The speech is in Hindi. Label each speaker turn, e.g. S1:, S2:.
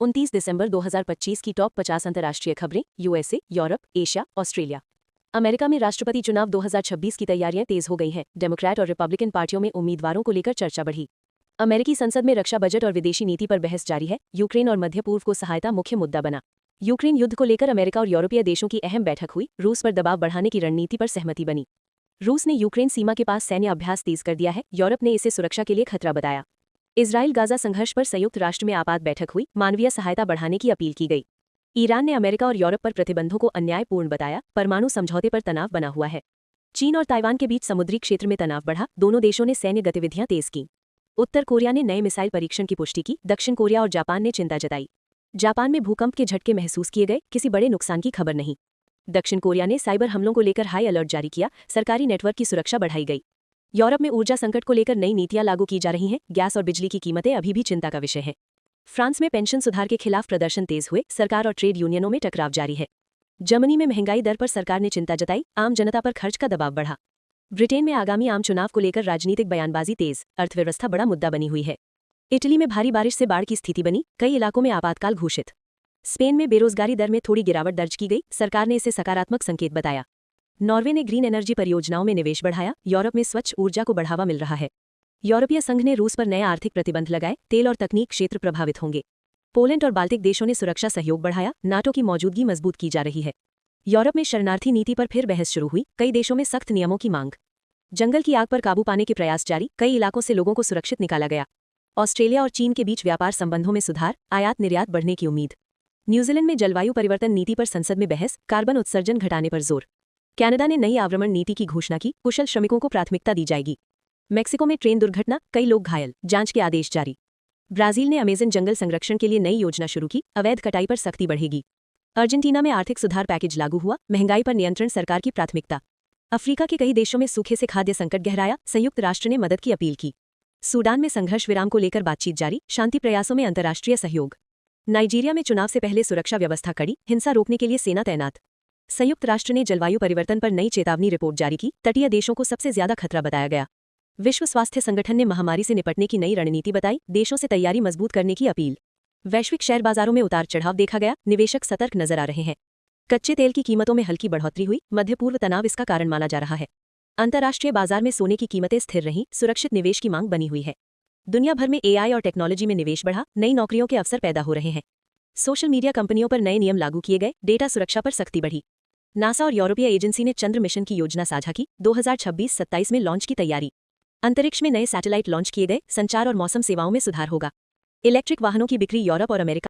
S1: 29 दिसंबर 2025 की टॉप 50 अंतर्राष्ट्रीय खबरें। USA, Europe, Asia, Australia. America में राष्ट्रपति चुनाव 2026 की तैयारियां तेज हो गई हैं। डेमोक्रेट और रिपब्लिकन पार्टियों में उम्मीदवारों को लेकर चर्चा बढ़ी। अमेरिकी संसद में रक्षा बजट और विदेशी नीति पर बहस जारी है। यूक्रेन और मध्य पूर्व को सहायता मुख्य मुद्दा बना। यूक्रेन युद्ध को लेकर अमेरिका और यूरोपीय देशों की अहम बैठक हुई। रूस पर दबाव बढ़ाने की रणनीति पर सहमति बनी। रूस ने यूक्रेन सीमा के पास सैन्य अभ्यास तेज कर दिया है। यूरोप ने इसे सुरक्षा के लिए खतरा बताया। इजराइल गाजा संघर्ष पर संयुक्त राष्ट्र में आपात बैठक हुई। मानवीय सहायता बढ़ाने की अपील की गई। ईरान ने अमेरिका और यूरोप पर प्रतिबंधों को अन्यायपूर्ण बताया। परमाणु समझौते पर तनाव बना हुआ है। चीन और ताइवान के बीच समुद्री क्षेत्र में तनाव बढ़ा। दोनों देशों ने सैन्य गतिविधियां तेज की। उत्तर कोरिया ने नए मिसाइल परीक्षण की पुष्टि की। दक्षिण कोरिया और जापान ने चिंता जताई। जापान में भूकंप के झटके महसूस किए गए, किसी बड़े नुकसान की खबर नहीं। दक्षिण कोरिया ने साइबर हमलों को लेकर हाई अलर्ट जारी किया। सरकारी नेटवर्क की सुरक्षा बढ़ाई गई। यूरोप में ऊर्जा संकट को लेकर नई नीतियां लागू की जा रही हैं। गैस और बिजली की कीमतें अभी भी चिंता का विषय है। फ्रांस में पेंशन सुधार के खिलाफ प्रदर्शन तेज हुए। सरकार और ट्रेड यूनियनों में टकराव जारी है। जर्मनी में महंगाई दर पर सरकार ने चिंता जताई। आम जनता पर खर्च का दबाव बढ़ा। ब्रिटेन में आगामी आम चुनाव को लेकर राजनीतिक बयानबाजी तेज। अर्थव्यवस्था बड़ा मुद्दा बनी हुई है। इटली में भारी बारिश से बाढ़ की स्थिति बनी। कई इलाकों में आपातकाल घोषित। स्पेन में बेरोजगारी दर में थोड़ी गिरावट दर्ज की गई। सरकार ने इसे सकारात्मक संकेत बताया। नॉर्वे ने ग्रीन एनर्जी परियोजनाओं में निवेश बढ़ाया। यूरोप में स्वच्छ ऊर्जा को बढ़ावा मिल रहा है। यूरोपीय संघ ने रूस पर नए आर्थिक प्रतिबंध लगाए। तेल और तकनीक क्षेत्र प्रभावित होंगे। पोलैंड और बाल्टिक देशों ने सुरक्षा सहयोग बढ़ाया। नाटो की मौजूदगी मजबूत की जा रही है। यूरोप में शरणार्थी नीति पर फिर बहस शुरू हुई। कई देशों में सख्त नियमों की मांग। जंगल की आग पर काबू पाने के प्रयास जारी। कई इलाकों से लोगों को सुरक्षित निकाला गया। ऑस्ट्रेलिया और चीन के बीच व्यापार संबंधों में सुधार। आयात निर्यात बढ़ने की उम्मीद। न्यूजीलैंड में जलवायु परिवर्तन नीति पर संसद में बहस। कार्बन उत्सर्जन घटाने पर जोर। कनाडा ने नई आवागमन नीति की घोषणा की। कुशल श्रमिकों को प्राथमिकता दी जाएगी। मेक्सिको में ट्रेन दुर्घटना, कई लोग घायल, जांच के आदेश जारी। ब्राजील ने अमेजन जंगल संरक्षण के लिए नई योजना शुरू की। अवैध कटाई पर सख्ती बढ़ेगी। अर्जेंटीना में आर्थिक सुधार पैकेज लागू हुआ। महंगाई पर नियंत्रण सरकार की प्राथमिकता। अफ्रीका के कई देशों में सूखे से खाद्य संकट गहराया। संयुक्त राष्ट्र ने मदद की अपील की। सूडान में संघर्ष विराम को लेकर बातचीत जारी। शांति प्रयासों में अंतर्राष्ट्रीय सहयोग। नाइजीरिया में चुनाव से पहले सुरक्षा व्यवस्था कड़ी। हिंसा रोकने के लिए सेना तैनात। संयुक्त राष्ट्र ने जलवायु परिवर्तन पर नई चेतावनी रिपोर्ट जारी की। तटीय देशों को सबसे ज्यादा खतरा बताया गया। विश्व स्वास्थ्य संगठन ने महामारी से निपटने की नई रणनीति बताई। देशों से तैयारी मजबूत करने की अपील। वैश्विक शेयर बाजारों में उतार चढ़ाव देखा गया। निवेशक सतर्क नजर आ रहे हैं। कच्चे तेल की कीमतों में हल्की बढ़ोतरी हुई। मध्य पूर्व तनाव इसका कारण माना जा रहा है। अंतर्राष्ट्रीय बाजार में सोने की कीमतें स्थिर रहीं। सुरक्षित निवेश की मांग बनी हुई है। दुनिया भर में एआई और टेक्नोलॉजी में निवेश बढ़ा। नई नौकरियों के अवसर पैदा हो रहे हैं। सोशल मीडिया कंपनियों पर नए नियम लागू किए गए। डेटा सुरक्षा पर सख्ती बढ़ी। नासा और यूरोपीय एजेंसी ने चंद्र मिशन की योजना साझा की। 2026-27 में लॉन्च की तैयारी। अंतरिक्ष में नए सैटेलाइट लॉन्च किए गए। संचार और मौसम सेवाओं में सुधार होगा। इलेक्ट्रिक वाहनों की बिक्री यूरोप और अमेरिका